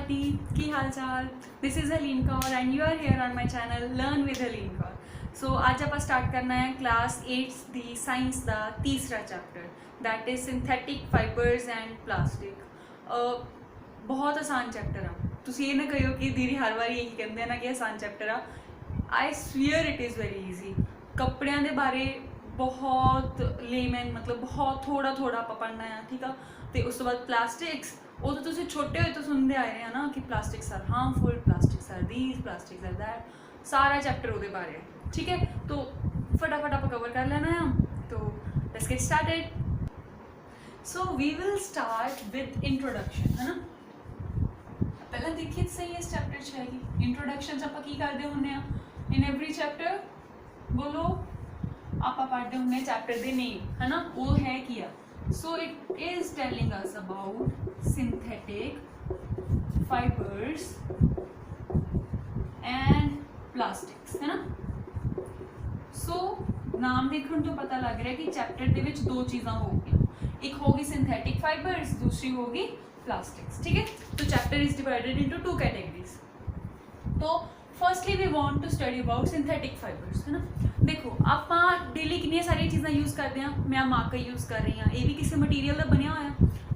Party की हाल चाल। This is Haleem Kaur and you are here on my channel learn with Haleem Kaur. So आज आप स्टार्ट करना है क्लास 8 दी साइंस का तीसरा chapter that is synthetic fibres and plastic. बहुत आसान चैप्टर आ। तुसीं ये ना कहो कि दीदी हर बार यही कहते हैं ना कि आसान चैप्टर आ। I swear it is very easy. कपड़ियां दे बारे बहुत लेमैन मतलब बहुत थोड़ा थोड़ा आप पढ़ना है, ठीक है। तो उस तो बाद प्लास्टिक्स वो तो तुम छोटे हुए तो सुनते आए हैं ना कि plastics are harmful, plastics are these, plastics are that, सारा चैप्टर वो बारे है, ठीक है। तो फटाफट आप कवर कर लेना है। तो let's get started. So we will start with introduction, है ना। पहले देखिए सही इस चैप्टर च हैगी इंट्रोडक्शन आप की करते होंगे इन एवरी चैप्टर। बोलो आप पढ़ते होंगे चैप्टर के नेम, है ना, वो है किया। So it is telling us about synthetic fibres and plastics, है ना। सो नाम देखने तो पता लग रहा है कि चैप्टर के दो चीज़ा होगी, एक होगी सिंथेटिक फाइबर्स, दूसरी होगी प्लास्टिक्स, ठीक है। तो chapter is divided into two categories. तो firstly we want to study about synthetic fibres, है ना। देखो आप डेली कितनी सारी चीज़ें यूज़ करते हैं। मैं मार्कर यूज़ कर रही हाँ, ये भी किसी मटीरियल का बनया हुआ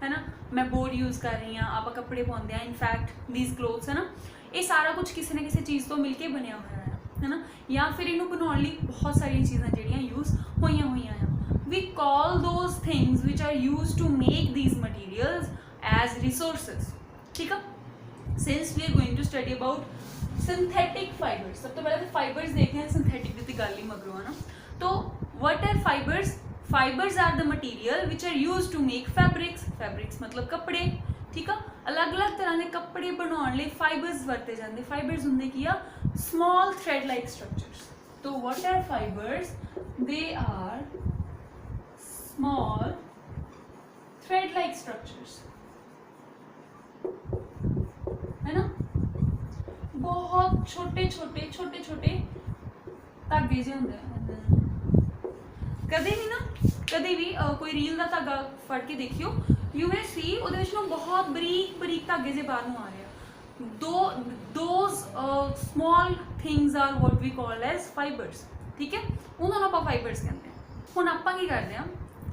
है ना। मैं बोर्ड यूज़ कर रही हाँ, आप कपड़े पाते हैं, इनफैक्ट दीज क्लोथ्स, है ना। ये सारा कुछ किसी न किसी चीज़ तो मिलके बनया हुआ है ना। या फिर इन्हों बनाने लिए बहुत सारी चीज़ें जड़ियाँ यूज़ हुई हैं। We call those things which are use to make these materials as resources, ठीक है। Since we are going to study about synthetic fibres, सब तो पहले तो फाइबर्स देखते हैं, सिंथेटिक की गल ही मगरों, है ना। तो what are fibres? Fibres are the material which are use to make fabrics. Fabrics मतलब कपड़े, ठीक है। अलग अलग तरह के कपड़े बनाने लिए फाइबर्स वरते जाते। फाइबर्स होंगे कि स्मॉल थ्रेड लाइक स्ट्रक्चर्स। तो what are fibres? They are small thread like structures, है ना। बहुत छोटे छोटे धागे जे होंगे। कदे भी कोई रील का धागा फड़ के देखियो, यू मे सी वो बहुत बरीक बरीक धागे जे बाहर आ रहे हैं। Those small things are what we call as fibres, ठीक है। उन्होंने आप फाइबर्स कहते हैं। हुण आप की करते हैं,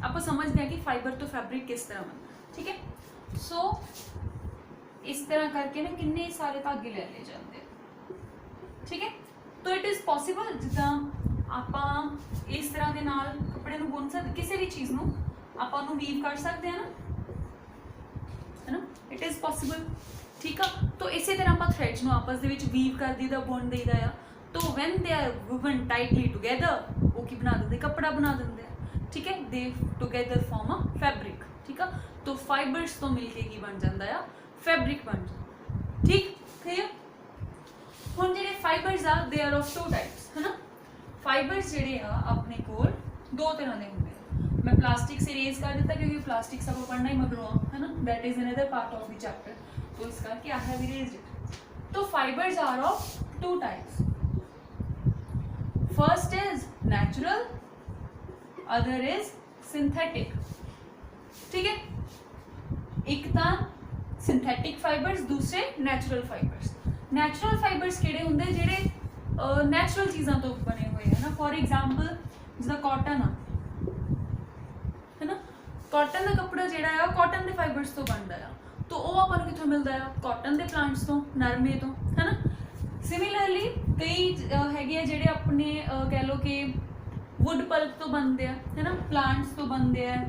आप समझते हैं कि फाइबर तो फैब्रिक किस तरह बनता, ठीक है। सो इस तरह करके ना किन्ने सारे धागे ले जाते हैं, ठीक है। तो इट इज़ पॉसिबल जिदा आप इस तरह के नाल कपड़े को बुन सकते, किसी भी चीज़ को आप वीव कर सकते हैं ना, है ना। इट इज़ पॉसिबल, ठीक है। तो इसी तरह आप थ्रेड्स को आपस के वीव कर दीदा, बुन दीदा आ। तो when they are woven tightly together वो की बना देंगे, कपड़ा बना देंगे, ठीक है। They together form a fabric, ठीक है। तो फाइबर्स तो मिलके की बन जाता है, फैब्रिक बन जाता, ठीक क्लियर। हुण जिहड़े फाइबर्स आ they are of two types, है ना। फाइबर्स जिहड़े आ अपने कोल दो तरह के होंगे। मैं प्लास्टिक से रेज कर दिता क्योंकि प्लास्टिक सब पढ़ना ही मगरों, है ना, that is another part of the chapter. तो इस करके आई हैव इरेज्ड इट। तो fibres are of two types. First is natural, other is synthetic, ठीक है। एक तो सिंथेटिक फाइबर्स, दूसरे नेचुरल फाइबर्स। नेचुरल फाइबर्स किहड़े होंगे? जिहड़े नेचुरल चीज़ों तो बने हुए हैं ना। फॉर एग्जाम्पल जिदा कॉटन है ना, कॉटन का कपड़ा जिहड़ा है कॉटन के फाइबर्स तो बनता है। तो वह आपको कितों मिलता है? कॉटन के प्लांट्स तो, नरमे तो, है ना। सिमिलरली कई है जिहड़े अपने कह लो कि वुड पल्प तो बनते हैं, है ना, प्लांट्स तो बनते हैं,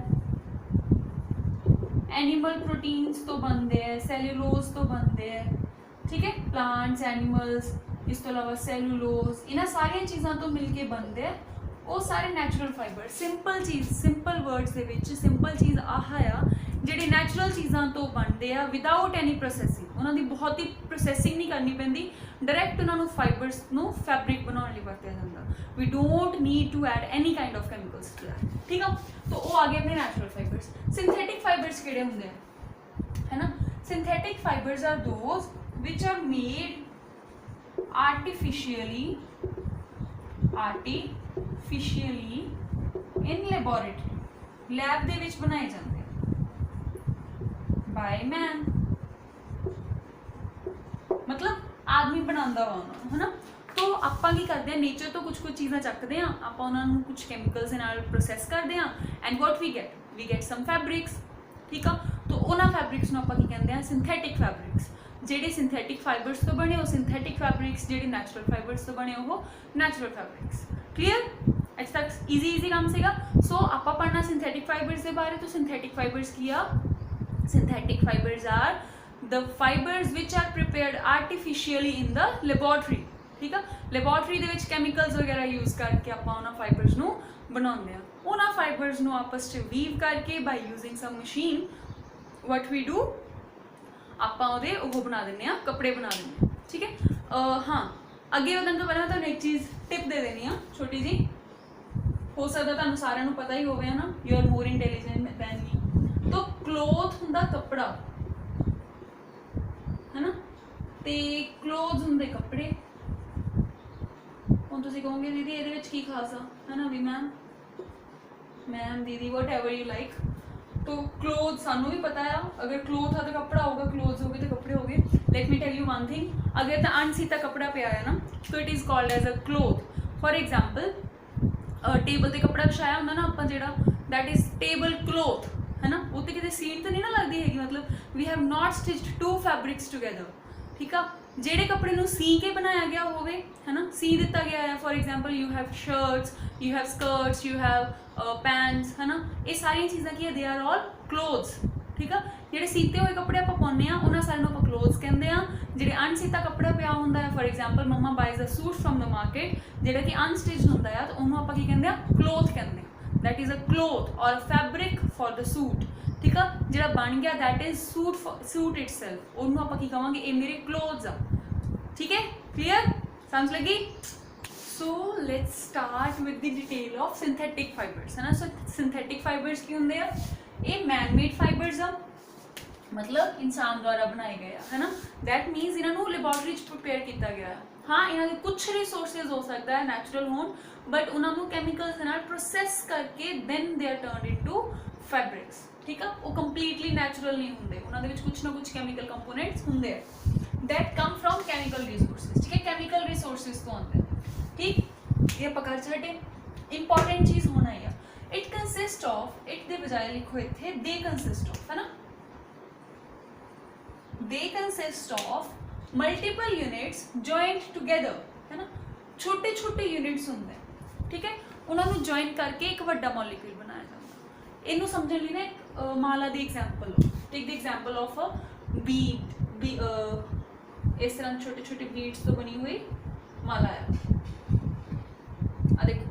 एनिमल प्रोटीन्स तो बनते हैं, सैल्यूलोज तो बनते हैं, ठीक है। प्लांट्स, एनिमल्स, इस तो अलावा सैल्यूलोज, इन्ह सारिया चीज़ों तो मिलके बनते हैं वो सारे नेचुरल फाइबर। सिंपल चीज़, सिंपल वर्ड्स के विच सिंपल चीज़ आह आ जिहड़ी नेचुरल चीज़ों तो बनते हैं विदाउट एनी प्रोसैसिंग। उन्होंने बहुत ही प्रोसैसिंग नहीं करनी पैंदी, डायरैक्ट उन्होंने फाइबर्स को फैब्रिक बनाने लिए वरत्या जाता। We don't need to add any kind of chemicals to that, ठीक है। तो वो आ गए अपने नेचुरल फाइबर्स। सिंथेटिक फाइबर्स किहड़े होंगे, है ना। Synthetic fibres are those which are made artificially in laboratory, lab दे विच बनाए जाते हैं बाय मैन, मतलब आदमी बनांदा वा उन्हां नूं, है ना। तो आपां की करते हैं नेचर तो कुछ कुछ चीज़ां चकते हैं, आपां उन्हां नूं कुछ कैमिकल्स दे नाल प्रोसैस करते हैं and what we get some fabrics, ठीक आ। तो उन्हां फैब्रिक्स नूं आपां की कहते हैं सिंथैटिक फैब्रिक्स। ਜਿਹੜੇ ਸਿੰਥੈਟਿਕ ਫਾਈਬਰਸ ਤੋਂ ਬਣੇ ਉਹ ਸਿੰਥੈਟਿਕ ਫੈਬਰਿक्स, ਜਿਹੜੇ ਨੈਚੁਰਲ ਫਾਈਬਰਸ ਤੋਂ ਬਣੇ ਉਹ ਨੈਚੁਰਲ ਫੈਬਰਿक्स। ਕਲੀਅਰ, ਇੱਥੇ ਤੱਕ ਈਜ਼ੀ ਕੰਮ ਸੀਗਾ। ਸੋ ਆਪਾਂ ਪੜ੍ਹਨਾ ਸਿੰਥੈਟਿਕ ਫਾਈਬਰਸ ਦੇ ਬਾਰੇ। ਤੋਂ ਸਿੰਥੈਟਿਕ ਫਾਈਬਰਸ ਕੀ ਆ? Synthetic fibres are the fibres which are prepared artificially in the laboratory, ਠੀਕ ਆ। ਲੈਬੋਰਟਰੀ ਦੇ ਵਿੱਚ ਕੈਮੀਕਲਸ ਵਗੈਰਾ ਯੂਜ਼ ਕਰਕੇ ਆਪਾਂ ਉਹਨਾਂ ਫਾਈਬਰਸ ਨੂੰ ਬਣਾਉਂਦੇ ਆ। ਉਹਨਾਂ ਫਾਈਬਰਸ ਨੂੰ ਆਪਸ 'ਚ ਵੀਵ ਕਰਕੇ by using some machine what we do, ਆਪਾਂ ਉਹਦੇ ਉਹ ਬਣਾ ਦਿੰਦੇ ਆ, ਕੱਪੜੇ ਬਣਾ ਦਿੰਦੇ ਆ, ਠੀਕ ਹੈ। ਹਾਂ, ਅੱਗੇ ਵਧਣ ਤੋਂ ਪਹਿਲਾਂ ਤੁਹਾਨੂੰ ਇੱਕ ਚੀਜ਼ ਟਿਪ ਦੇ ਦੇਣੀ ਆ ਛੋਟੀ ਜੀ। ਹੋ ਸਕਦਾ ਤੁਹਾਨੂੰ ਸਾਰਿਆਂ ਨੂੰ ਪਤਾ ਹੀ ਹੋਵੇ, ਹੈ ਨਾ, you are more intelligent than me. ਤਾਂ ਕਲੋਥ ਹੁੰਦਾ ਕੱਪੜਾ, ਹੈ ਨਾ, ਤੇ ਕਲੋਥਸ ਹੁੰਦੇ ਕੱਪੜੇ। ਹੁਣ ਤੁਸੀਂ ਕਹੋਗੇ ਦੀਦੀ ਇਹਦੇ ਵਿੱਚ ਕੀ ਖਾਸ ਆ, ਹੈ ਨਾ, ਵੀ ਮੈਮ ਦੀਦੀ ਵਟ ਐਵਰ ਯੂ ਲਾਈਕ। तो क्लोथ सानू भी पता है, अगर क्लोथ है तो कपड़ा होगा, क्लोथ्स हो गए तो कपड़े हो गए। Let me tell you one thing, अगर तो अनसीता कपड़ा पिया है ना तो it is called as a cloth. For example table ते कपड़ा विछाया होंदा ना आपां, जिहड़ा दैट इज़ टेबल क्लोथ, है ना। उत्ते किते सीट तो नहीं ना लगदी हैगी, मतलब we have not stitched two fabrics together, ठीक आ। ਜਿਹੜੇ ਕੱਪੜੇ ਨੂੰ ਸੀ ਕੇ ਬਣਾਇਆ ਗਿਆ ਹੋਵੇ, ਹੈ ਨਾ, ਸੀ ਦਿੱਤਾ ਗਿਆ ਹੈ। For example you have shirts, you have skirts, you have pants, है ना, ये सारिया चीज़ां की दे आर ऑल क्लोथ्स, ठीक आ। ਜਿਹੜੇ ਸੀਤੇ ਹੋਏ ਕੱਪੜੇ ਆਪਾਂ ਪਾਉਂਦੇ ਆ ਉਹਨਾਂ ਸਾਰਿਆਂ ਨੂੰ ਆਪਾਂ क्लोथ्स ਕਹਿੰਦੇ ਆ। ਜਿਹੜੇ ਅਨਸੀਤਾ ਕੱਪੜਾ ਪਿਆ ਹੁੰਦਾ ਹੈ, for example mamma buys a suit from the market, ਜਿਹੜਾ ਕਿ ਅਨਸਟਿਚਡ ਹੁੰਦਾ ਆ, ਤਾਂ ਉਹਨੂੰ ਆਪਾਂ ਕੀ ਕਹਿੰਦੇ ਆ? क्लोथ ਕਹਿੰਦੇ ਆ। दैट इज़ अ क्लोथ और फैब्रिक फॉर द सूट, ठीक आ। ਜਿਹੜਾ ਬਣ ਗਿਆ दैट इज़ सूट इटसेल्फ, ਉਹਨੂੰ ਆਪਾਂ ਕੀ ਕਹਾਂਗੇ? ਇਹ ਮੇਰੇ क्लोथ्स आ, ठीक है। क्लियर, समझ लगी? So let's start with the detail of synthetic fibres, है ना। सो सिंथेटिक फाइबर्स की होंगे आ? ये मैन मेड फाइबर्स आ, मतलब इंसान द्वारा बनाए गए, है ना। दैट मीनस इन्हों लैबोरेटरी प्रिपेयर किया गया है। हाँ, इन्हों के कुछ रिसोर्सिज हो सकता है नैचुरल होन, बट उन्होंने कैमिकल्स के नाल प्रोसैस करके then they are turned into fabrics, ठीक है। वो कंप्लीटली नैचुरल नहीं होंगे, उन्होंने कुछ ना कुछ कैमिकल कंपोनेंट्स होंगे that come from chemical resources, ठीक है। कैमिकल रिसोर्सिज तो आते हैं, ठीक। ये पकड़ छटे, इंपॉर्टेंट चीज़ होना है। It consist of, it they बजाय लिखो इत्थे दे कंसिस्ट ऑफ, है ना। They consist of multiple units joint together, है ना। छोटे छोटे यूनिट्स होंगे, ठीक है। उन्होंने जॉइन करके एक वड्डा मॉलिक्यूल बनाया जाता है। इनू समझने लिए ना एक माला दी एग्जाम्पल लो। Take the example of a bead, इस तरह छोटे छोटे बीड्स तो बनी हुई माला है। देखो,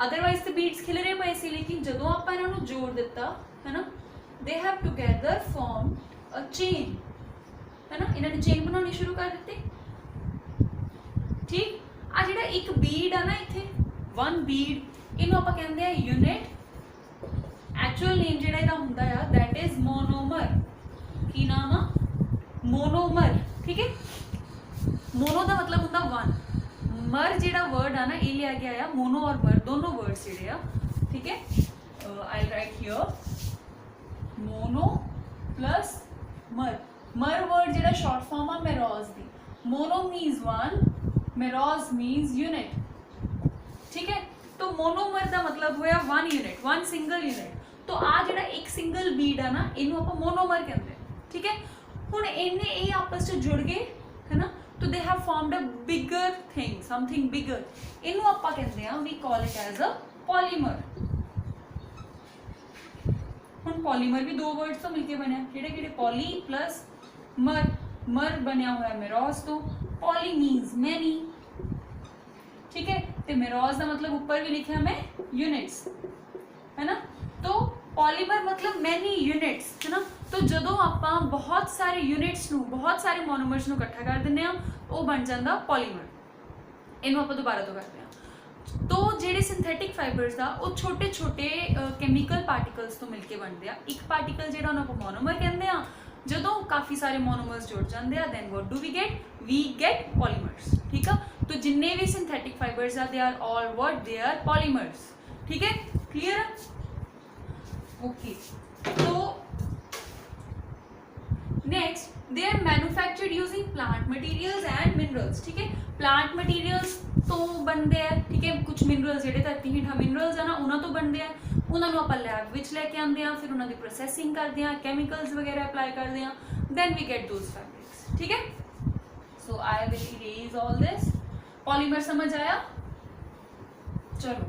अदरवाइज तो बीड्स खिल रहे पे सी, लेकिन जो आप इन्हों जोड़ दिता, है ना, they have together form a chain, है ना। इन्होंने चेन बनानी शुरू कर दी, ठीक। आ जिहड़ा एक बीड है ना, इत्थे वन बीड, इनू आपां कहंदे आ यूनिट। एक्चुअल नेम जिहड़ा इहदा हुंदा आ दैट इज मोनोमर। की नाम आ? मोनोमर, ठीक है। मोनो का मतलब होता वन, मर जिहड़ा वर्ड है ना ये लिया गया है, मोनो और मर दोनों वर्ड्स जिहड़े आ, ठीक है। I will write here mono plus mer. Mer word जिहड़ा शॉर्ट फॉर्म आ मेरोज दी। Mono means one, meros means unit, ठीक है। तो मोनोमर का मतलब होया one unit, one single unit. तो आ जिहड़ा एक सिंगल बीड है ना, इनू आपां मोनोमर कहते हैं, ठीक है। हुण इन्ने ये आपस में जुड़ गए, है ना, तो they have formed a bigger thing, something bigger. इनू आपां कहते हैं, we call it as a polymer. हुण पॉलीमर भी दो वर्ड्स तो मिलके बने, किहड़े किहड़े? Poly plus mer. मर बनया हुआ मेरोज तो, पॉली मीन्स मैनी, ठीक है। तो मेरोज का मतलब ऊपर भी लिखा मैं यूनिट्स, है ना। तो पॉलीमर मतलब मैनी यूनिट्स, है ना। तो जो आप बहुत सारे यूनिट्स नू, बहुत सारे मोनोमर्स नू इकट्ठा कर दें, वो बन जाता पॉलीमर। इनू आप दोबारा तो करते हैं। तो ਜਿਹੜੇ ਸਿੰਥੈਟਿਕ फाइबर्स ਦਾ ਉਹ छोटे छोटे ਕੈਮੀਕਲ ਪਾਰਟੀਕਲਸ ਤੋਂ ਮਿਲ ਕੇ ਬਣਦੇ ਆ। ਇੱਕ ਪਾਰਟੀਕਲ ਜਿਹੜਾ ਉਹਨਾਂ ਨੂੰ ਮੋਨੋਮਰ ਕਹਿੰਦੇ ਆ। ਜਦੋਂ ਕਾਫੀ ਸਾਰੇ ਮੋਨੋਮਰਸ ਜੁੜ ਜਾਂਦੇ ਆ, then what do we get polymers, ਠੀਕ ਆ। तो जिन्ने भी synthetic fibres are they are all what, they are polymers, ठीक है। क्लियर है? ओके। तो next they are manufactured using plant materials and minerals, ठीक है। प्लांट मटीरियल्स तो बनते हैं, ठीक है, कुछ मिनरल्स ਜਿਹੜੇ ਧਰਤੀ ਹੇਠਾਂ ਮਿਨਰल्स ਆ ਨਾ ਉਹਨਾਂ ਤੋਂ ਬਣਦੇ ਆ, ਉਹਨਾਂ ਨੂੰ ਆਪਾਂ ਲੈਬ ਵਿੱਚ ਲੈ ਕੇ ਆਉਂਦੇ ਆ, ਫਿਰ ਉਹਨਾਂ ਦੀ ਪ੍ਰੋਸੈਸਿੰਗ ਕਰਦੇ ਆ, ਕੈਮੀਕਲਸ ਵਗੈਰਾ ਅਪਲਾਈ ਕਰਦੇ ਆ, then we get those fabrics, ठीक है। so I will erase all this। Polymer समझ आया? चलो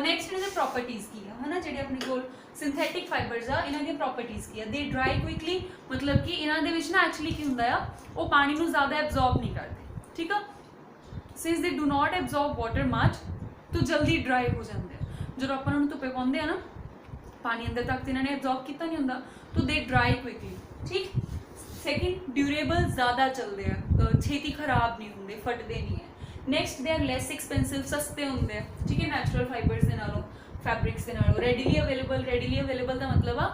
नेक्स्ट इज प्रॉपर्टीज की है ना, ਜਿਹੜੇ ਆਪਣੇ ਕੋਲ ਸਿੰਥੈਟਿਕ ਫਾਈਬਰਸ ਆ ਇਹਨਾਂ ਦੀਆਂ ਪ੍ਰੋਪਰਟੀਜ਼ ਕੀ ਆ। ਦੇ ਡਰਾਈ ਕੁਇਕਲੀ, ਮਤਲਬ ਕਿ ਇਹਨਾਂ ਦੇ ਵਿੱਚ ਨਾ ਐਕਚੁਅਲੀ ਕੀ ਹੁੰਦਾ ਆ, ਉਹ ਪਾਣੀ ਨੂੰ ਜ਼ਿਆਦਾ ਐਬਜ਼ੌਰਬ ਨਹੀਂ ਕਰਦੇ, ਠੀਕ ਆ। ਸਿੰਸ ਦੇ do not absorb water much, तो जल्दी ड्राई हो जाते हैं। जो आप धुप्पे पाते हैं ना पानी अंदर तक तो इन्होंने एब्जॉर्ब किया नहीं होंगे, तो दे ड्राई क्विकली, ठीक। सैकेंड ड्यूरेबल ज़्यादा चलते हैं, छेती खराब नहीं होंगे, फटते नहीं है। Next they are less expensive, सस्ते होंगे, ठीक है, नैचुरल फाइबर्स के नालों, फैब्रिक्स के नालों। रेडिली अवेलेबल का मतलब आ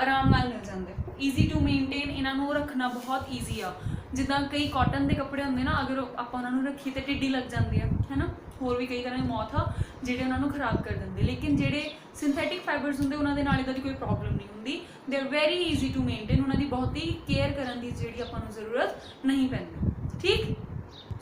आराम नाल मिल जाते, ईजी टू मेनटेन, इन्हों रखना बहुत ईजी आ। जिदा कई कॉटन के कपड़े होंगे ना, अगर आप रखी तो टिड्डी लग जाती है ना, होर भी कई तरह के मौत आ ਜਿਹੜੇ ਉਹਨਾਂ ਨੂੰ ਖਰਾਬ ਕਰ ਦਿੰਦੇ। ਲੇਕਿਨ ਜਿਹੜੇ ਸਿੰਥੈਟਿਕ ਫਾਈਬਰਸ ਹੁੰਦੇ ਉਹਨਾਂ ਦੇ ਨਾਲ ਇਦਾਂ ਦੀ ਕੋਈ ਪ੍ਰੋਬਲਮ ਨਹੀਂ ਹੁੰਦੀ, they are very easy to maintain, ਉਹਨਾਂ ਦੀ ਬਹੁਤੀ ਕੇਅਰ ਕਰਨ ਦੀ ਜਿਹੜੀ ਆਪਾਂ ਨੂੰ ਜ਼ਰੂਰਤ ਨਹੀਂ ਪੈਂਦੀ, ਠੀਕ।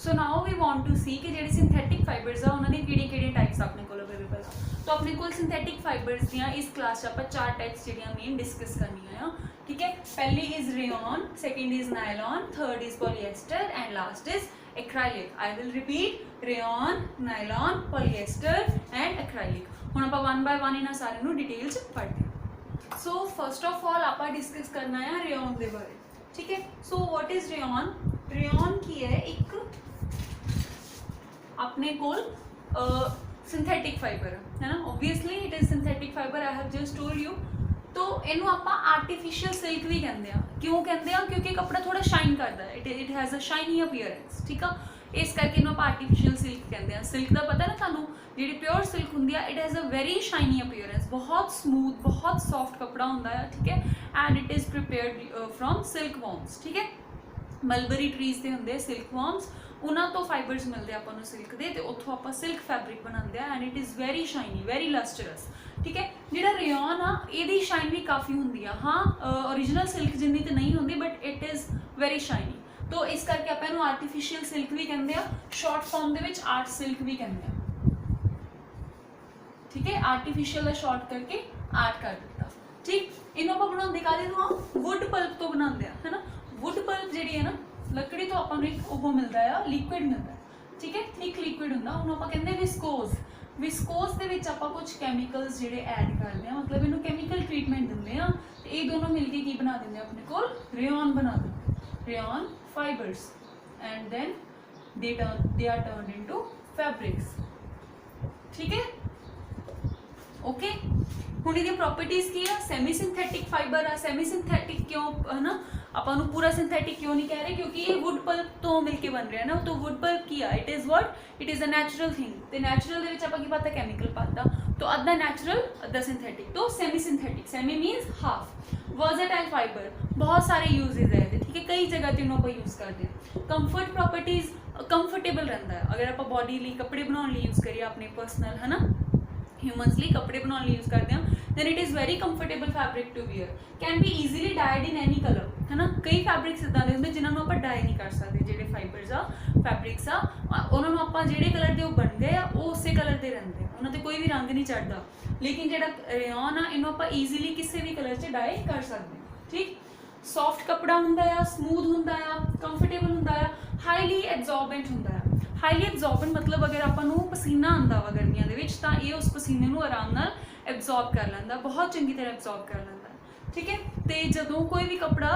ਸੋ ਨਾਓ ਵੀ ਵਾਂਟ ਟੂ ਸੀ ਕਿ ਜਿਹੜੇ ਸਿੰਥੈਟਿਕ ਫਾਈਬਰਸ ਆ ਉਹਨਾਂ ਦੇ ਕਿਹੜੇ ਟਾਈਪਸ ਆਪਣੇ ਕੋਲ ਅਵੇਲੇਬਲ ਆ। ਤਾਂ ਆਪਣੇ ਕੋਲ ਸਿੰਥੈਟਿਕ ਫਾਈਬਰਸ ਦੀਆਂ ਇਸ ਕਲਾਸ 'ਚ ਆਪਾਂ 4 ਟਾਈਪਸ ਜਿਹੜੀਆਂ ਮੇਨ ਡਿਸਕਸ ਕਰਨੀਆਂ ਆ, ਠੀਕ ਹੈ। ਪਹਿਲੀ is rayon, second is nylon, third is polyester and last is acrylic. I will repeat, rayon, nylon, polyester and acrylic. ਹੁਣ ਆਪਾਂ 1 बाय 1 ਇਹਨਾਂ ਸਾਰਿਆਂ ਨੂੰ ਡਿਟੇਲ 'ਚ ਪੜ੍ਹਦੇ ਹਾਂ। ਸੋ ਫਸਟ ਆਫ ਆਲ ਆਪਾਂ ਡਿਸਕਸ ਕਰਨਾ ਹੈ रेयॉन ਦੇ ਬਾਰੇ, ਠੀਕ ਹੈ। ਸੋ व्हाट इज रेयॉन? रेयॉन ਕੀ ਹੈ? ਇੱਕ ਆਪਣੇ ਕੋਲ ਸਿੰਥੈਟਿਕ फाइबर है ना, obviously it is synthetic fibre, I have just told you. तो इनू आप आर्टिफिशियल सिल्क भी कहते हैं। क्यों कहते हैं? क्योंकि कपड़ा थोड़ा शाइन करता है, it has a shiny appearance, ठीक है। इस करके इनू आप आर्टिफिशियल सिल्क कहते हैं। सिल्क का पता ना थानू, जी प्योर सिल्क होंगी it has a very shiny appearance, बहुत स्मूथ, बहुत सॉफ्ट कपड़ा होंदा है, ठीक है। And it is prepared from silk worms, ठीक है। मलबरी ट्रीज के होंगे सिल्क वॉर्म्स, उन्होंने तो फाइबर्स मिलते हैं अपन सिल्क के, तो उत्थों आप सिल्क फैब्रिक बनाते हैं। And it is very shiny, very lustrous, ठीक है। जिहड़ा रेयॉन आ इहदी शाइन भी काफ़ी होंदी है, हाँ ओरिजिनल सिल्क जिन्नी तो नहीं होंदी, but it is very shiny. तो इस करके आप इहनूं आर्टिफिशियल सिल्क भी कहते हैं, शॉर्ट फॉर्म दे विच आर्ट सिल्क भी कहते हैं, ठीक है। आर्टिफिशियल शॉर्ट करके आर्ट कर दिता, ठीक। इन्हों आप बनाते काहदे तो, हाँ वुड पल्प तो बनाते हैं, है ना। वुड पल्प जी है ना, लकड़ी तो आपको एक वो मिलता है, लिक्विड मिलता है, ठीक है, थिक लिक्विड होंगे, उन्होंने आप कहते हैं विस्कोज। विस्कोज के विच आप कुछ कैमिकल्स जोड़े ऐड करते हैं, मतलब इन्हों कैमिकल ट्रीटमेंट देंगे हैं, तो ये दोनों मिलके की बना देंगे अपने को रेयॉन बना देंगे, rayon fibres. And then they are turned into fabrics, ठीक है, ओके। हुण इहदी प्रॉपर्टीज की है, सैमी सिंथेटिक फाइबर आ। सैमी सिंथेटिक क्यों है ना, अपन पूरा सिंथेटिक क्यों नहीं कह रहे, क्योंकि ये वुड पल्प तो मिलके बन रहा है ना। तो वुड पल्प की है, it is what, it is a natural thing. तो नैचुरल दे विच आपां की पाता केमिकल पाता, तो अद्धा नैचुरल अद्धा सिंथेटिक, तो semi synthetic. Semi मीनस half. Versatile fibre, बहुत सारे यूजेज है, ठीक है, कई जगह तीनों आप यूज़ करते हैं। कंफर्ट प्रॉपर्टीज, कंफर्टेबल रहता है। अगर आप बॉडी लिए कपड़े बनाने लिए यूज़ करिए, अपने पर्सनल है ना, ह्यूमनस लिए कपड़े बनाने लिए यूज़ करते हैं, then it is very comfortable fabric to wear. Can be easily dyed in any colour, है ना। कई फैब्रिक्स इदा के होंगे जिन्होंने आप डाई नहीं कर सकते, जोड़े फाइबर्स आ फैब्रिक्स आ उन्होंने आप जोड़े कलर के बन गए आ वो उस कलर के रहते हैं, उन्होंने कोई भी रंग नहीं चढ़ता। लेकिन जो रेयॉन आ इन्हों आप ईजीली किसी भी कलर से डाई कर सकते हैं, ठीक। सॉफ्ट कपड़ा होंगे, स्मूथ होंगे, कंफर्टेबल होंगे, हाईली एब्जॉर्बेंट होंगे। हाईली एब्जॉर्बेंट मतलब अगर आपको पसीना आता वा गर्मियों के, ये उस पसीने को आराम नाल एब्जॉर्ब कर लेंदा, बहुत चंगी तरह एब्जॉर्ब कर लेंदा, ठीक है। तो जदों कोई भी कपड़ा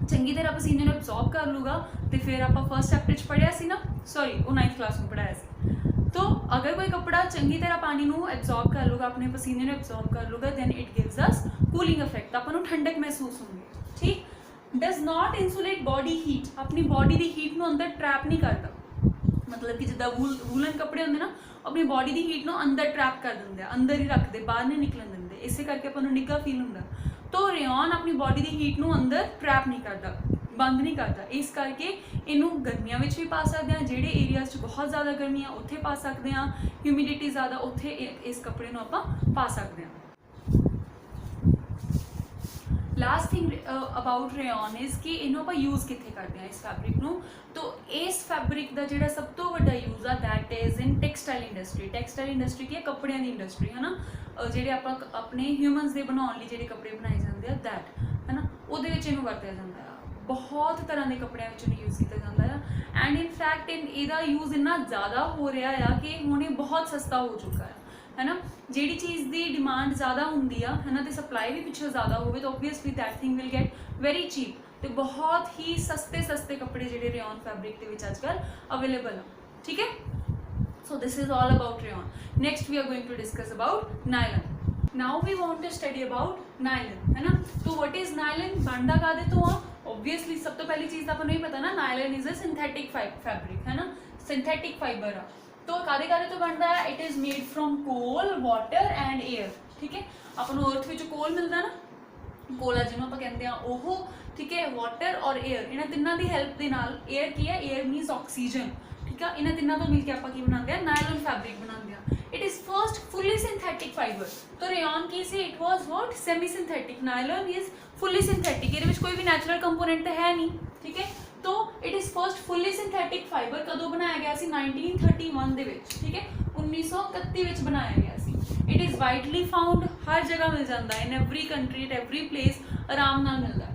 चंगी तरह पसीने को एब्जॉर्ब कर लूगा, तो फिर आप फर्स्ट चैप्टर च पढ़िया सी ना, सॉरी वो 9th क्लास में पढ़ाया सी। तो अगर कोई कपड़ा चंगी तरह पानी को एब्जॉर्ब कर लूगा, अपने पसीने को एब्जॉर्ब कर लूगा, then it gives us cooling effect, आपको ठंडक महसूस होगी, ठीक। Does not insulate body heat, अपनी बॉडी की हीट को अंदर ट्रैप नहीं करता, मतलब कि जिदा वूलन कपड़े होंगे ना, अपनी बॉडी की हीट को अंदर ट्रैप कर देंगे, अंदर ही रखते, बाहर नहीं निकलन देंगे, इस करके अपन निग्गा फील होंगे। तो रेयॉन अपनी बॉडी की हीट को अंदर ट्रैप नहीं करता, बंद नहीं करता, इस करके इनू गर्मियों में भी पा सकते हैं, जोड़े एरियाज बहुत ज़्यादा गर्मी है उत्थे पा सकते हैं, ह्यूमिडिटी ज़्यादा उत्थे इस कपड़े को आप पा सकते हैं। ਲਾਸਟ ਥਿੰਗ ਅਬਾਊਟ ਰੇਯਨ ਇਜ਼ ਕਿ ਇਹਨੂੰ ਆਪਾਂ ਯੂਜ਼ ਕਿੱਥੇ ਕਰਦੇ ਹਾਂ ਇਸ ਫੈਬਰਿਕ ਨੂੰ। ਤੋ ਇਸ ਫੈਬਰਿਕ ਦਾ ਜਿਹੜਾ ਸਭ ਤੋਂ ਵੱਡਾ ਯੂਜ਼ ਆ that is in textile industry. Textile industry ਕੀ ਹੈ, ਕੱਪੜਿਆਂ ਦੀ ਇੰਡਸਟਰੀ ਹੈ ਨਾ, ਜਿਹੜੇ ਆਪਾਂ ਆਪਣੇ ਹਿਊਮਨਸ ਦੇ ਬਣਾਉਣ ਲਈ ਜਿਹੜੇ ਕੱਪੜੇ ਬਣਾਏ ਜਾਂਦੇ ਆ ਦੈਟ ਹੈ ਨਾ, ਉਹਦੇ ਵਿੱਚ ਇਹਨੂੰ ਵਰਤਿਆ ਜਾਂਦਾ ਆ। ਬਹੁਤ ਤਰ੍ਹਾਂ ਦੇ ਕੱਪੜਿਆਂ ਵਿੱਚ ਇਹਨੂੰ ਯੂਜ਼ ਕੀਤਾ ਜਾਂਦਾ ਆ ਐਂਡ ਇਨ ਫੈਕਟ ਇਹਦਾ ਯੂਜ਼ ਇੰਨਾ ਜ਼ਿਆਦਾ ਹੋ ਰਿਹਾ ਆ ਕਿ ਹੁਣ ਇਹ ਬਹੁਤ ਸਸਤਾ ਹੋ ਚੁੱਕਾ ਹੈ ਨਾ। ਜਿਹੜੀ ਚੀਜ਼ ਦੀ ਡਿਮਾਂਡ ਜ਼ਿਆਦਾ ਹੁੰਦੀ ਆ ਹੈ ਨਾ, ਤੇ ਸਪਲਾਈ ਵੀ ਪਿੱਛੋਂ ਜ਼ਿਆਦਾ ਹੋਵੇ ਤਾਂ obviously that thing will get very cheap. ਤੇ ਬਹੁਤ ਹੀ ਸਸਤੇ ਕੱਪੜੇ ਜਿਹੜੇ ਰੇਯਨ ਫੈਬਰਿਕ ਦੇ ਵਿੱਚ ਅੱਜ ਕੱਲ੍ਹ ਅਵੇਲੇਬਲ ਆ, ਠੀਕ ਹੈ। So this is all about rayon. Next we are going to discuss about nylon. Now we want to study about nylon, है ना। तो what is nylon? बनता कादे तो आ obviously सब तो पहली चीज़ आपको नहीं पता ना, nylon is a synthetic fabric, है ना, synthetic fiber आ। तो कादे कादे तो बनता है, it is made from coal, water and air, ठीक है। अपन अर्थ में जो कोल मिलता है ना, कोला जिन्हों आप कहते हैं ओहो, ठीक है, वाटर और एयर, इन्हां तिन्नां दी हेल्प दे नाल, एयर की है, एयर मीनस ऑक्सीजन, ठीक है, इन्हां तिन्नां तो मिलके आपां की बनाते हैं नायलॉन फैब्रिक बनाते हैं। It is first fully synthetic fibre. तो रेयन की से it was what, semi synthetic. Nylon is fully synthetic, ये कोई भी नैचुरल कंपोनेंट तो है नहीं, ठीक है। तो it is first fully synthetic fibre कदों बनाया गया सी 1931 दे विच, ठीक है, 1931 विच बनाया गया सी। इट इज़ वाइडली फाउंड, हर जगह मिल जाता है, in every country at every place आराम नाल मिलता है।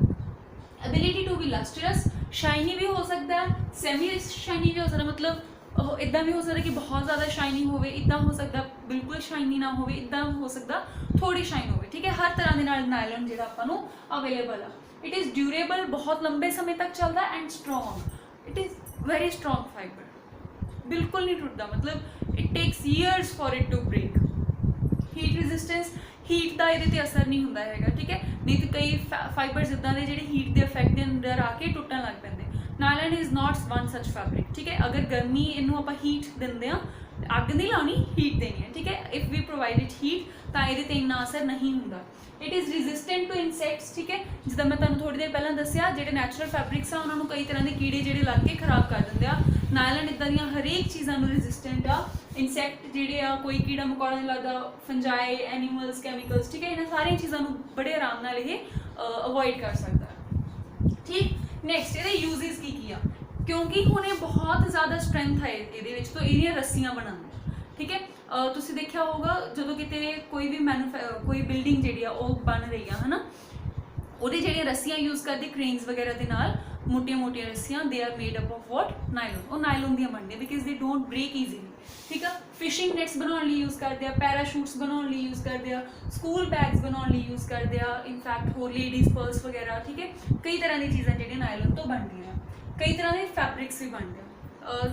Ability to be lustrous, shiny भी हो सकता है, सेमी शाइनी भी हो सकता है, मतलब इदा भी हो सकता है कि बहुत ज़्यादा शाइनिंग हो, इदा हो सकता बिल्कुल शाइनी ना हो, इदा हो सकता थोड़ी शाइन हो, ठीक है। हर तरह के नायलॉन जो आपको अवेलेबल है। इट इज़ ड्यूरेबल, बहुत लंबे समय तक चलता है and strong, it is very strong fibre, बिल्कुल नहीं टूटता, मतलब it takes years for it to break. Heat resistance, heat का ये असर नहीं होंदा है, ठीक है, नहीं तो कई फाइबर्स इदा के जो हीट के इफेक्ट के अंदर आके टुटन लग पैंदे। Nylon is not one such fabric, ठीक है। अगर गर्मी इनू आप हीट देंगे, अग नहीं लानी, हीट देनी है, ठीक है। If we provide it heat तो ये इन्ना असर नहीं होंदा। It is resistant to insects, ठीक है, जिदा मैं तुहानूं थोड़ी देर पहले दसिया, जो नैचुरल फैब्रिक्स आ उन्होंने कई तरह के कीड़े जोड़े लग के खराब कर देंगे आ। नायलॉन इदा दी हरेक चीज़ों रेजिस्टेंट आ, इंसैक्ट जोड़े आ, कोई कीड़ा मकोड़ा नहीं लगता, फंजाई, एनीमल्स, कैमिकल्स, ठीक है, इन्होंने सारिया चीज़ों बड़े आराम नाल ये अवॉइड कर सकता है, ठीक। नैक्सट ये यूजेस की आ, क्योंकि हुणे बहुत ज़्यादा स्ट्रेंथ है ये, तो ये रस्सियां बनाने, ठीक है। तुसीं देखा होगा जो किते कोई भी कोई बिल्डिंग जी बन रही है ना, ਉਹਦੀ ਜਿਹੜੀਆਂ रस्सियां यूज़ करते क्रेन्स वगैरह के नाल, मोटिया मोटिया रस्सियां, they are made up of what, nylon. वो नायलॉन दी बनती because they don't break easily, ठीक है। फिशिंग नैट्स बनाने यूज़ करते हैं, पैराशूट्स बनाने यूज़ करते हैं, स्कूल बैग्स बनाने यूज़ करते हैं, इनफैक्ट होर लेडीज़ पर्स वगैरह, ठीक है। कई तरह की चीज़ां जो नायलॉन तो बनती हैं, कई तरह के फैब्रिक्स भी बनते हैं।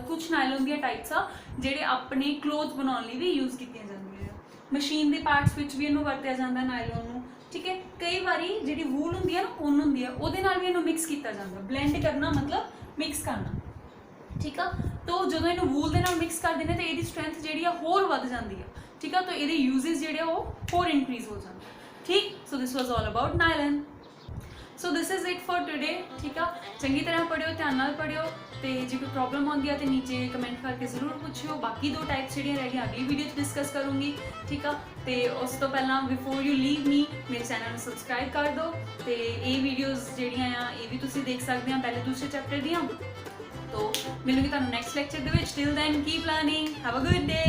कुछ नायलॉन दी टाइप्स आ ਜਿਹੜੇ अपने क्लोथ बनाने ਲਈ भी यूज़ कीतियां जांदियां हैं। मशीन के पार्ट्स विच भी इहनूं वरतिया जांदा नायलॉन नूं, ठीक है। कई बारी जिहड़ी वूल हुंदी है ना, ऊन हुंदी है, ਉਹਦੇ ਨਾਲ भी इहनूं मिक्स किया जाता, ब्लेंड करना मतलब मिक्स करना, ठीक है। तो ਜਦੋਂ ਇਹਨੂੰ वूल ਦੇ ਨਾਲ मिक्स कर देने तो ਇਹਦੀ स्ट्रेंथ ਜਿਹੜੀ ਆ ਹੋਰ ਵੱਧ ਜਾਂਦੀ ਆ, ठीक है। तो ਇਹਦੇ यूजेस ਜਿਹੜੇ ਆ ਉਹ ਹੋਰ इंक्रीज हो जाते, ठीक। So this was all about nylon. So this is it for today, ठीक है। चंगी तरह पढ़ियो, ध्यान नाल पढ़ियो, तो जो कोई प्रॉब्लम आती है तो नीचे कमेंट करके जरूर पूछियो। बाकी दो टाइप्स जी रह गई अगली वीडियो डिस्कस करूँगी, ठीक है। तो उस तो पहला बिफोर यू लीव मी मेरे चैनल में सबसक्राइब कर दो, तो ये वीडियोज़ जड़ियाँ ये भी तुसीं देख सकते हैं पहले दूसरे चैप्टर दियाँ। तो मिलूंगी तुहानूं नैक्सट लैक्चर दे विच। Till then keep learning, have a good day.